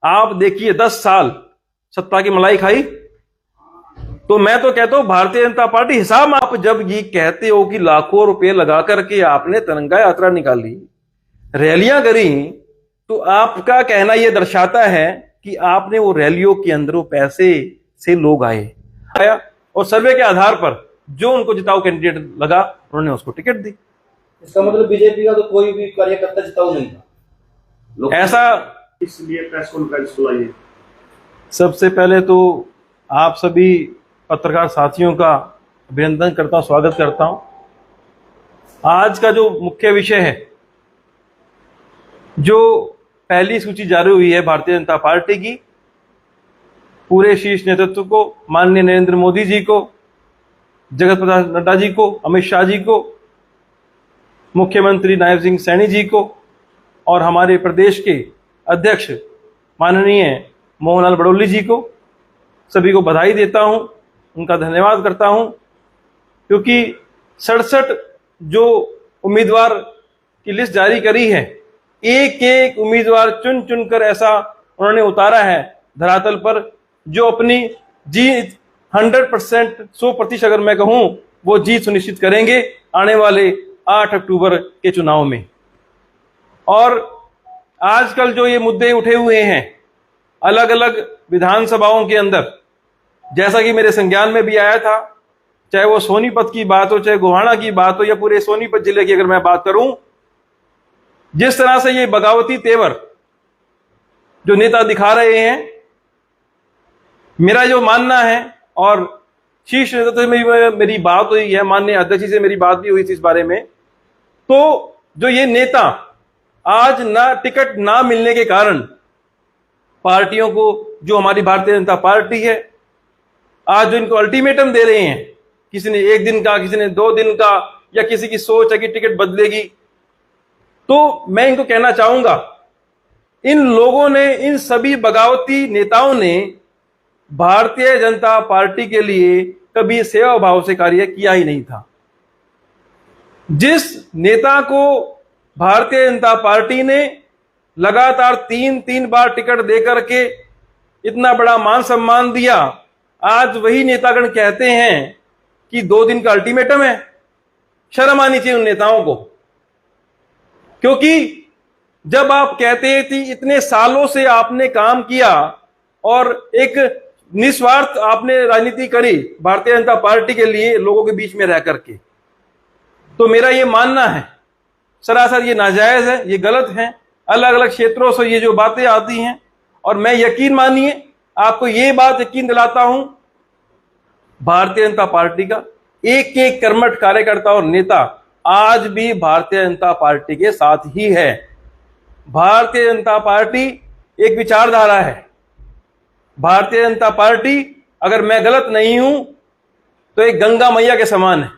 आप देखिए 10 साल सत्ता की मलाई खाई। तो मैं तो कहता हूं भारतीय जनता पार्टी हिसाब, आप जब ये कहते हो कि लाखों रुपए लगा करके आपने तिरंगा यात्रा निकाली, रैलियां करी, तो आपका कहना यह दर्शाता है कि आपने वो रैलियों के अंदर वो पैसे से लोग आया और सर्वे के आधार पर जो उनको जिताऊ कैंडिडेट लगा उन्होंने उसको टिकट दी। इसका मतलब बीजेपी का तो कोई भी कार्यकर्ता जिताऊ नहीं था ऐसा, इसलिए प्रेस कॉन्फ्रेंस बुलाई है। सबसे पहले तो आप सभी पत्रकार साथियों का अभिनंदन करता हूं, स्वागत करता हूं। आज का जो मुख्य विषय है, जो पहली सूची जारी हुई है भारतीय जनता पार्टी की, पूरे शीर्ष नेतृत्व को, माननीय नरेंद्र मोदी जी को, जगत प्रकाश नड्डा जी को, अमित शाह जी को, मुख्यमंत्री नायब सिंह सैनी जी को और हमारे प्रदेश के अध्यक्ष माननीय मोहनलाल बड़ौली जी को, सभी को बधाई देता हूं, उनका धन्यवाद करता हूं, क्योंकि 67 जो उम्मीदवार की लिस्ट जारी करी है, एक एक उम्मीदवार चुन चुनकर ऐसा उन्होंने उतारा है धरातल पर, जो अपनी जीत 100%, 100% अगर मैं कहूं, वो जीत सुनिश्चित करेंगे आने वाले 8 अक्टूबर के चुनाव में। और आजकल जो ये मुद्दे उठे हुए हैं अलग अलग विधानसभाओं के अंदर, जैसा कि मेरे संज्ञान में भी आया था, चाहे वो सोनीपत की बात हो, चाहे गोहाना की बात हो, या पूरे सोनीपत जिले की अगर मैं बात करूं, जिस तरह से ये बगावती तेवर जो नेता दिखा रहे हैं, मेरा जो मानना है, और शीर्ष नेता से मेरी बात हुई है, माननीय अध्यक्ष से मेरी बात भी हुई थी इस बारे में, तो जो ये नेता आज ना टिकट ना मिलने के कारण पार्टियों को, जो हमारी भारतीय जनता पार्टी है, आज जो इनको अल्टीमेटम दे रहे हैं, किसी ने 1 दिन का, किसी ने 2 दिन का, या किसी की सोच है कि टिकट बदलेगी, तो मैं इनको कहना चाहूंगा, इन लोगों ने, इन सभी बगावती नेताओं ने भारतीय जनता पार्टी के लिए कभी सेवा भाव से कार्य किया ही नहीं था। जिस नेता को भारतीय जनता पार्टी ने लगातार 3 बार टिकट देकर के इतना बड़ा मान सम्मान दिया, आज वही नेतागण कहते हैं कि 2 दिन का अल्टीमेटम है। शर्म आनी चाहिए उन नेताओं को, क्योंकि जब आप कहते थे इतने सालों से आपने काम किया और एक निस्वार्थ आपने राजनीति करी भारतीय जनता पार्टी के लिए, लोगों के बीच में रह करके, तो मेरा ये मानना है सरासर ये नाजायज है, ये गलत है। अलग अलग क्षेत्रों से ये जो बातें आती हैं, और मैं यकीन मानिए, आपको ये बात यकीन दिलाता हूं, भारतीय जनता पार्टी का एक एक कर्मठ कार्यकर्ता और नेता आज भी भारतीय जनता पार्टी के साथ ही है। भारतीय जनता पार्टी एक विचारधारा है। भारतीय जनता पार्टी, अगर मैं गलत नहीं हूं, तो एक गंगा मैया के समान है।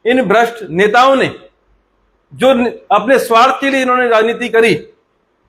इन भ्रष्ट नेताओं ने, जो अपने स्वार्थ के लिए इन्होंने राजनीति करी,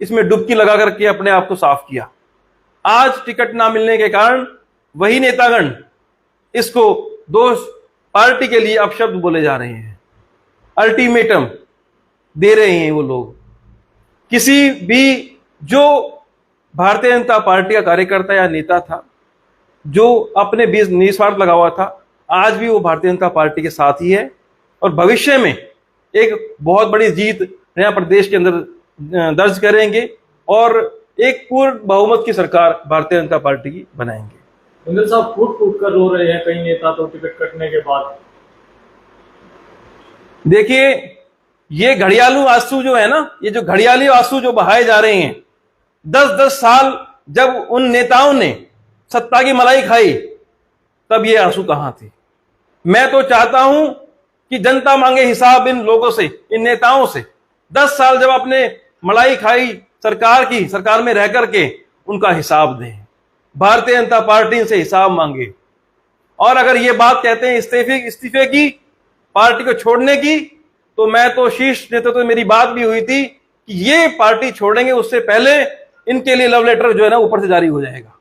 इसमें डुबकी लगा करके अपने आप को साफ किया। आज टिकट ना मिलने के कारण वही नेतागण इसको दोष पार्टी के लिए अपशब्द बोले जा रहे हैं, अल्टीमेटम दे रहे हैं वो लोग। किसी भी जो भारतीय जनता पार्टी का कार्यकर्ता या नेता था, जो अपने बीच निस्वार्थ लगा हुआ था, आज भी वो भारतीय जनता पार्टी के साथ ही है, और भविष्य में एक बहुत बड़ी जीत नया प्रदेश के अंदर दर्ज करेंगे और एक पूर्ण बहुमत की सरकार भारतीय जनता पार्टी की बनाएंगे। बिंदल साहब फूट फूट कर रो रहे हैं कई नेता तो टिकट कटने के बाद। देखिए, ये घड़ियालू आंसू जो है ना, ये जो घड़ियाली आंसू जो बहाए जा रहे हैं, 10-10 साल जब उन नेताओं ने सत्ता की मलाई खाई, तब ये आंसू कहां थे। मैं तो चाहता हूं कि जनता मांगे हिसाब इन लोगों से, इन नेताओं से। 10 साल जब आपने मलाई खाई सरकार की, सरकार में रह करके उनका हिसाब दें, भारतीय जनता पार्टी से हिसाब मांगे। और अगर ये बात कहते हैं इस्तीफे की, पार्टी को छोड़ने की, तो मैं तो शीर्ष नेतृत्व में मेरी बात भी हुई थी कि ये पार्टी छोड़ेंगे उससे पहले इनके लिए लव लेटर जो है ना ऊपर से जारी हो जाएगा।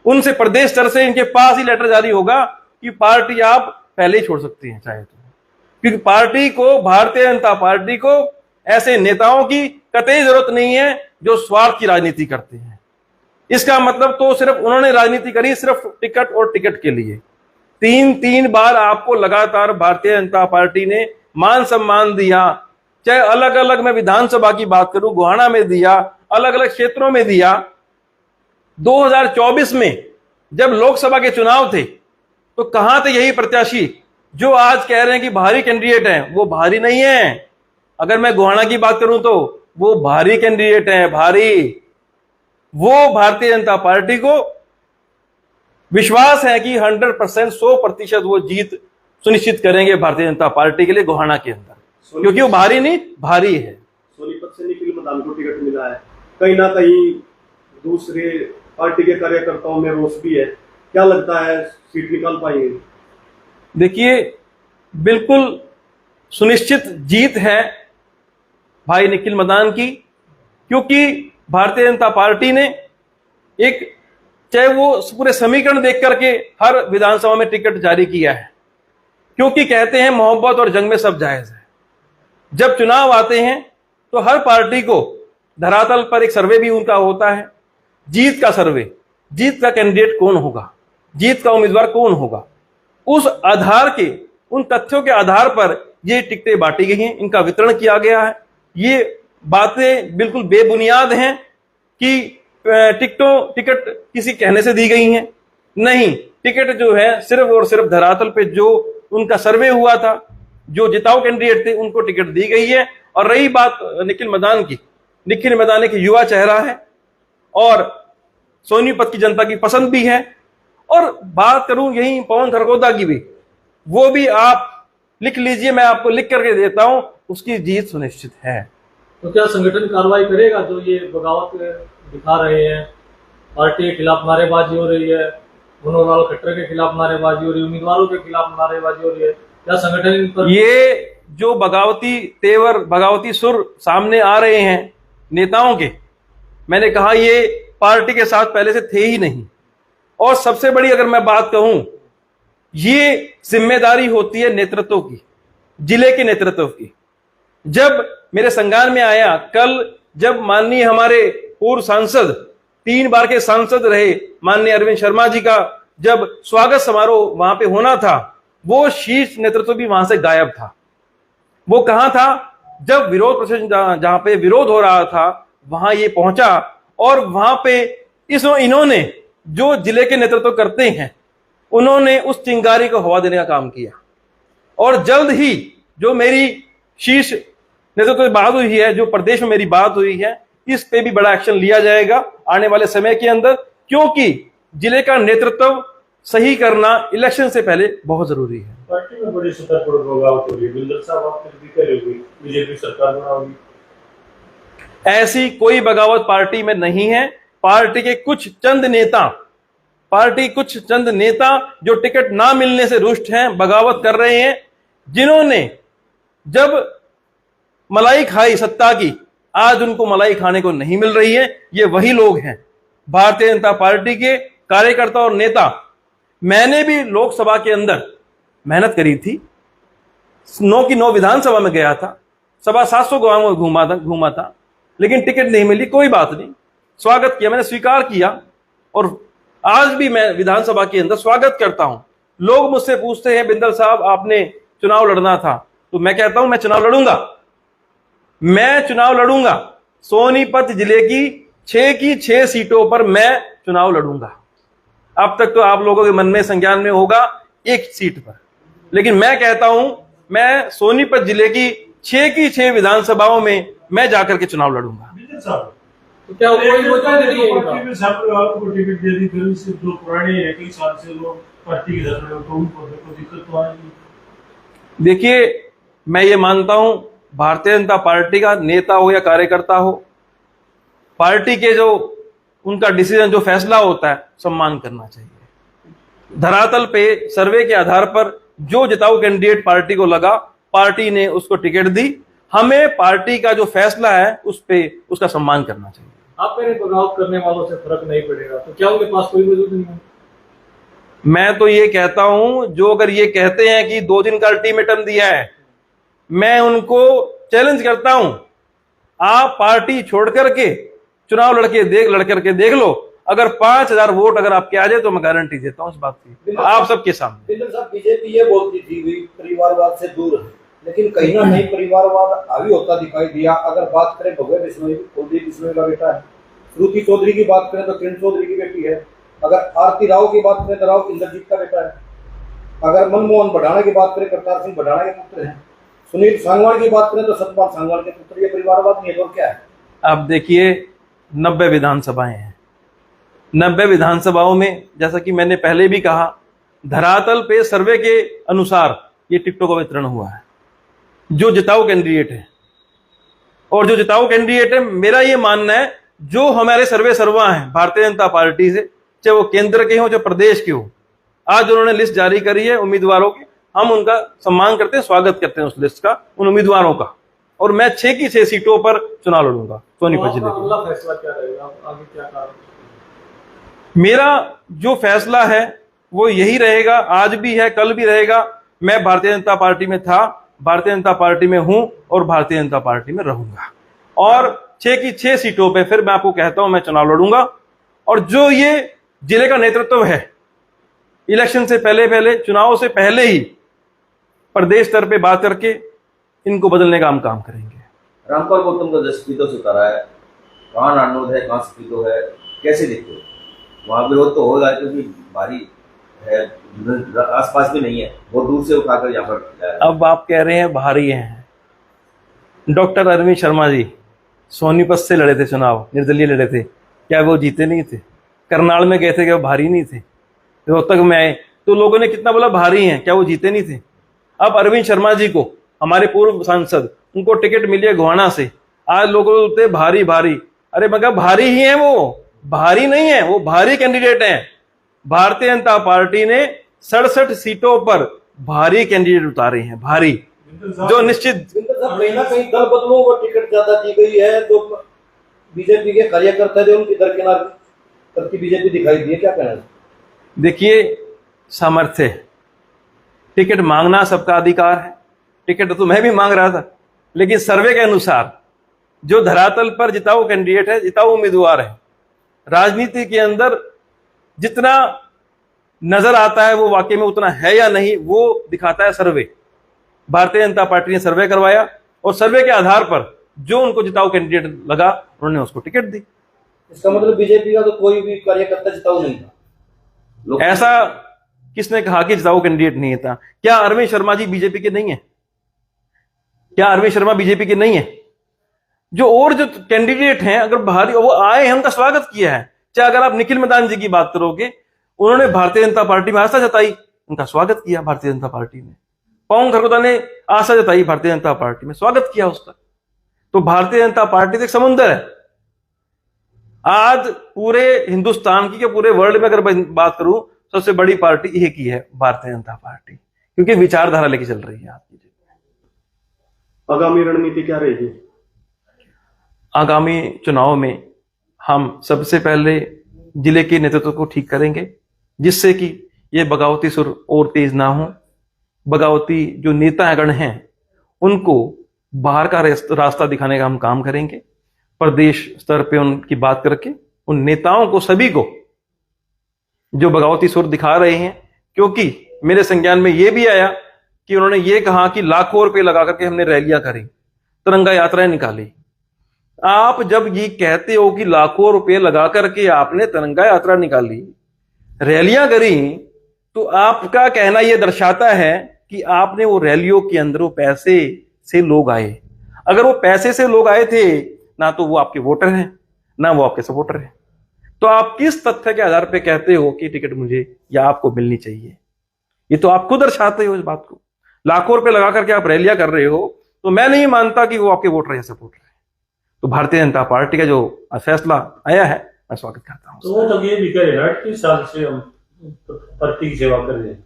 उनसे प्रदेश स्तर से इनके पास ही लेटर जारी होगा कि पार्टी आप पहले ही छोड़ सकती हैं चाहे तो, क्योंकि पार्टी को, भारतीय जनता पार्टी को ऐसे नेताओं की कतई जरूरत नहीं है जो स्वार्थ की राजनीति करते हैं। इसका मतलब तो सिर्फ उन्होंने राजनीति करी सिर्फ टिकट और टिकट के लिए। तीन बार आपको लगातार भारतीय जनता पार्टी ने मान सम्मान दिया, चाहे अलग अलग, मैं विधानसभा की बात करूं, गोहाना में दिया, अलग अलग क्षेत्रों में दिया। 2024 में जब लोकसभा के चुनाव थे तो कहां थे यही प्रत्याशी जो आज कह रहे हैं कि भारी कैंडिडेट हैं? वो भारी नहीं है। अगर मैं गोहाना की बात करूं तो वो भारी कैंडिडेट हैं, भारी। वो भारतीय जनता पार्टी को विश्वास है कि 100%, 100% वो जीत सुनिश्चित करेंगे भारतीय जनता पार्टी के लिए गोहाना के अंदर, क्योंकि वो भारी नहीं, भारी है। सोनीपत से निखिल मदान को टिकट मिला है, कहीं ना कहीं दूसरे पार्टी के कार्यकर्ताओं में रोष भी है, क्या लगता है सीट निकाल पाएंगे? देखिए, बिल्कुल सुनिश्चित जीत है भाई निखिल मदान की, क्योंकि भारतीय जनता पार्टी ने एक, चाहे वो पूरे समीकरण देख करके हर विधानसभा में टिकट जारी किया है, क्योंकि कहते हैं मोहब्बत और जंग में सब जायज है। जब चुनाव आते हैं तो हर पार्टी को धरातल पर एक सर्वे भी उनका होता है, जीत का सर्वे, जीत का कैंडिडेट कौन होगा, जीत का उम्मीदवार कौन होगा। उस आधार के, उन तथ्यों के आधार पर ये टिकटें बांटी गई हैं, इनका वितरण किया गया है। ये बातें बिल्कुल बेबुनियाद हैं कि टिकट किसी कहने से दी गई हैं। नहीं, टिकट जो है सिर्फ और सिर्फ धरातल पे जो उनका सर्वे हुआ था, जो जिताऊ कैंडिडेट थे उनको टिकट दी गई है। और रही बात निखिल मदान की, निखिल मदान एक युवा चेहरा है और सोनीपत की जनता की पसंद भी है। और बात करूं यही पवन खरगोदा की भी, वो भी आप लिख लीजिए, मैं आपको लिख करके देता हूं, उसकी जीत सुनिश्चित है। तो क्या संगठन कार्रवाई करेगा जो ये बगावत दिखा रहे हैं? पार्टी के खिलाफ नारेबाजी हो रही है, मनोहर खट्टर के खिलाफ नारेबाजी हो रही है, उम्मीदवारों के खिलाफ नारेबाजी हो रही है, क्या संगठन इन पर? ये जो बगावती तेवर, बगावती सुर सामने आ रहे हैं नेताओं के, मैंने कहा ये पार्टी के साथ पहले से थे ही नहीं। और सबसे बड़ी अगर मैं बात कहूं, ये जिम्मेदारी होती है नेतृत्व की, जिले के नेतृत्व की। जब मेरे संज्ञान में आया कल, जब माननीय हमारे पूर्व सांसद, 3 बार के सांसद रहे माननीय अरविंद शर्मा जी का जब स्वागत समारोह वहां पे होना था, वो शीर्ष नेतृत्व भी वहां से गायब था। वो कहां था? जब विरोध प्रदर्शन, जहां पे विरोध हो रहा था, वहां ये पहुंचा और वहां पे इन्होंने जो जिले के नेतृत्व करते हैं, उन्होंने उस चिंगारी को हवा देने का काम किया। और जल्द ही जो मेरी शीर्ष नेतृत्व की बात हुई है, जो प्रदेश में मेरी बात हुई है, इस पे भी बड़ा एक्शन लिया जाएगा आने वाले समय के अंदर, क्योंकि जिले का नेतृत्व सही करना इलेक्शन से पहले बहुत जरूरी है। पार्टी में बड़ी सतर्क बगावत हो रही है, बिंदल साहब आपने भी करेगी, बीजेपी सरकार बनाओगी? ऐसी कोई बगावत पार्टी में नहीं है। पार्टी के कुछ चंद नेता जो टिकट ना मिलने से रुष्ट हैं, बगावत कर रहे हैं, जिन्होंने जब मलाई खाई सत्ता की, आज उनको मलाई खाने को नहीं मिल रही है। ये वही लोग हैं, भारतीय जनता पार्टी के कार्यकर्ता और नेता। मैंने भी लोकसभा के अंदर मेहनत करी थी, 9 की 9 विधानसभा में गया था, 700 गांव में घूमा था, लेकिन टिकट नहीं मिली। कोई बात नहीं, स्वागत किया, मैंने स्वीकार किया और आज भी मैं विधानसभा के अंदर स्वागत करता हूं। लोग मुझसे पूछते हैं, बिंदल साहब आपने चुनाव लड़ना था, तो मैं कहता हूं मैं चुनाव लड़ूंगा। सोनीपत जिले की 6 की 6 सीटों पर मैं चुनाव लड़ूंगा। अब तक तो आप लोगों के मन में संज्ञान में होगा 1 सीट पर, लेकिन मैं कहता हूं मैं सोनीपत जिले की 6 की 6 विधानसभाओं में मैं जाकर के चुनाव लड़ूंगा। तो क्या कोई वजह नहीं है इनका? आपको टिकट दे दी, फिर से जो पुराने हैं कई साल से लोग पार्टी के धर्म में, तो उनको दिक्कत तो आएगी। देखिए, मैं ये मानता हूं भारतीय जनता पार्टी का नेता हो या कार्यकर्ता हो, पार्टी के जो उनका डिसीजन, जो फैसला होता है, सम्मान करना चाहिए। धरातल पे सर्वे के आधार पर जो जिताऊ कैंडिडेट पार्टी को लगा, पार्टी ने उसको टिकट दी। हमें पार्टी का जो फैसला है उस पे उसका सम्मान करना चाहिए। आप मेरे बगावत करने वालों से फर्क नहीं पड़ेगा, तो क्या उनके पास कोई वजूद नहीं है? मैं तो ये कहता हूं, जो अगर ये कहते हैं कि 2 दिन का अल्टीमेटम दिया है, मैं उनको चैलेंज करता हूं, आप पार्टी छोड़ करके चुनाव लड़ करके देख लो। अगर 5,000 वोट अगर आपके आ जाए तो मैं गारंटी देता हूं इस बात की आप सबके सामने। बिल्कुल साहब, बीजेपी ये बोलती थी भी परिवारवाद से दूर है, लेकिन कहीं ना कहीं परिवारवाद हावी होता दिखाई दिया। अगर बात करें भगवे बिश्नोई, कुलदीप बिश्नोई का बेटा है। श्रुति चौधरी की बात करें तो किरण चौधरी की बेटी है। अगर आरती राव की बात करें तो राव इंद्रजीत का बेटा है। अगर मनमोहन बढ़ाना की बात करें, करतार सिंह बढ़ाना के पुत्र हैं। सुनील सांगवान की बात करें तो सतपाल सांगवान के पुत्र। ये परिवारवाद नहीं है तो क्या है? अब देखिए 90 विधानसभाएं हैं, 90 विधानसभाओं में जैसा कि मैंने पहले भी कहा, धरातल पे सर्वे के अनुसार ये टिकटों का वितरण हुआ है। जो जिताऊ कैंडिडेट है और जो जिताऊ कैंडिडेट है, मेरा ये मानना है जो हमारे सर्वे सर्वा हैं भारतीय जनता पार्टी से, चाहे वो केंद्र के हो चाहे प्रदेश के हो, आज उन्होंने लिस्ट जारी करी है उम्मीदवारों की, हम उनका सम्मान करते हैं, स्वागत करते हैं उस लिस्ट का, उन उम्मीदवारों का। और मैं 6 की 6 सीटों पर चुनाव लड़ूंगा सोनीपत जिले अगला फैसला क्या रहेगा, आगे क्या कारण? मेरा जो फैसला है वो यही रहेगा, आज भी है, कल भी रहेगा। मैं भारतीय जनता पार्टी में था, भारतीय जनता पार्टी में हूं और भारतीय जनता पार्टी में रहूंगा। और 6 की 6 सीटों पे फिर मैं आपको कहता हूं मैं चुनाव लड़ूंगा। और जो ये जिले का नेतृत्व है, इलेक्शन से पहले चुनाव से पहले ही प्रदेश स्तर पे बात करके इनको बदलने का हम काम करेंगे। रामपाल गौतम को 10 सीटों से उतारा है, कहाँ नानोद है, कहाँ सीटों है, कैसे देखते हो? वहां विरोध तो होगा क्योंकि भारी है, आसपास भी नहीं है, बहुत दूर से उठाकर यहाँ पर। अब आप कह रहे हैं भारी हैं। डॉक्टर अरविंद शर्मा जी सोनीपत से लड़े थे चुनाव, निर्दलीय लड़े थे, क्या वो जीते नहीं थे? करनाल में गए थे, क्या वो भारी नहीं थे? रोहतक में आए तो लोगों ने कितना बोला भारी हैं, क्या वो जीते नहीं थे? अब अरविंद शर्मा जी को, हमारे पूर्व सांसद, उनको टिकट मिली है गोहाना से, आज लोग बोलते भारी भारी। अरे मगर भारी ही है, वो भारी नहीं है, वो भारी कैंडिडेट हैं। भारतीय जनता पार्टी ने 67 सीटों पर भारी कैंडिडेट उतारे हैं, भारी, जो निश्चित। कहीं ना कहीं दल बदलों को टिकट ज्यादा दी गई है, तो बीजेपी के कार्यकर्ता जो उनकी दरकिनार करती बीजेपी दिखाई दी है, क्या कहना है? देखिए सामर्थ्य, टिकट मांगना सबका अधिकार है, टिकट तो मैं भी मांग रहा था, लेकिन सर्वे के अनुसार जो धरातल पर जिताऊ कैंडिडेट है, जिताऊ उम्मीदवार है, राजनीति के अंदर जितना नजर आता है वो वाकई में उतना है या नहीं, वो दिखाता है सर्वे। भारतीय जनता पार्टी ने सर्वे करवाया और सर्वे के आधार पर जो उनको जिताऊ कैंडिडेट लगा उन्होंने उसको टिकट दी। इसका मतलब बीजेपी का तो कोई भी कार्यकर्ता जिताऊ नहीं था। ऐसा किसने कहा कि जिताऊ कैंडिडेट नहीं था? क्या अरविंद शर्मा जी बीजेपी के नहीं है? क्या अरविंद शर्मा बीजेपी के नहीं है? जो और जो कैंडिडेट हैं अगर भारी वो आए हैं, उनका स्वागत किया है। चाहे अगर आप निखिल मैदान जी की बात करोगे, उन्होंने भारतीय जनता पार्टी में आस्था जताई, उनका स्वागत किया भारतीय जनता पार्टी ने। पवन खरगोदा ने आस्था जताई भारतीय जनता पार्टी में, स्वागत किया उसका। तो भारतीय जनता पार्टी तो एक समुद्र है। आज पूरे हिंदुस्तान की, पूरे वर्ल्ड में अगर बात करूं, सबसे बड़ी पार्टी एक ही है, भारतीय जनता पार्टी, क्योंकि विचारधारा लेके चल रही है आपकी। आगामी रणनीति क्या रहेगी? आगामी चुनाव में हम सबसे पहले जिले के नेतृत्व को ठीक करेंगे, जिससे कि ये बगावती सुर और तेज ना हो। बगावती जो नेतागण हैं उनको बाहर का रास्ता दिखाने का हम काम करेंगे। प्रदेश स्तर पे उनकी बात करके उन नेताओं को, सभी को जो बगावती सुर दिखा रहे हैं, क्योंकि मेरे संज्ञान में यह भी आया कि उन्होंने ये कहा कि लाखों रुपए लगा करके हमने रैलियां करी, तिरंगा यात्राएं निकाली। आप जब ये कहते हो कि लाखों रुपए लगा करके आपने तिरंगा यात्रा निकाली, रैलियां करी, तो आपका कहना यह दर्शाता है कि आपने वो रैलियों के अंदर वो पैसे से लोग आए। अगर वो पैसे से लोग आए थे ना, तो वो आपके वोटर हैं ना वो आपके सपोर्टर हैं। तो आप किस तथ्य के आधार पे कहते हो कि टिकट मुझे या आपको मिलनी चाहिए? ये तो आप खुद दर्शाते हो इस बात को। लाखों रुपए लगा करके आप रैलियां कर रहे हो, तो मैं नहीं मानता कि वो आपके वोटर या सपोर्टर है। तो भारतीय जनता पार्टी का जो फैसला आया है, मैं स्वागत करता हूं। तो तब ये भी कहे 38 साल से हम पार्टी की सेवा कर रहे हैं।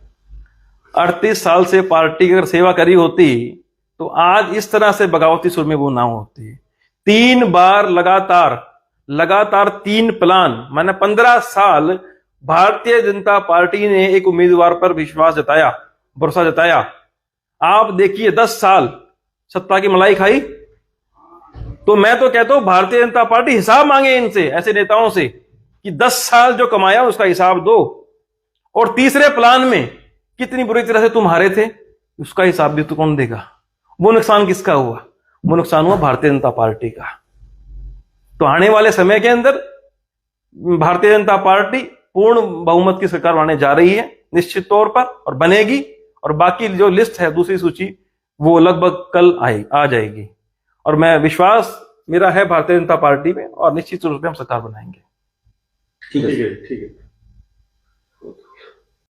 38 साल से पार्टी की अगर सेवा करी होती तो आज इस तरह से बगावती सुर में वो ना होती। 3 बार लगातार 3 प्लान, मैंने 15 साल भारतीय जनता पार्टी ने एक उम्मीदवार पर विश्वास जताया, भरोसा जताया। आप देखिए 10 साल सत्ता की मलाई खाई। तो मैं तो कहता हूं भारतीय जनता पार्टी हिसाब मांगे इनसे, ऐसे नेताओं से, कि 10 साल जो कमाया उसका हिसाब दो, और तीसरे प्लान में कितनी बुरी तरह से तुम हारे थे उसका हिसाब भी तो कौन देगा? वो नुकसान किसका हुआ? वो नुकसान हुआ भारतीय जनता पार्टी का। तो आने वाले समय के अंदर भारतीय जनता पार्टी पूर्ण बहुमत की सरकार बनाने जा रही है निश्चित तौर पर, और बनेगी। और बाकी जो लिस्ट है दूसरी सूची वो लगभग कल आ जाएगी, और मैं विश्वास मेरा है भारतीय जनता पार्टी में, और निश्चित रूप से हम सरकार बनाएंगे। ठीक है।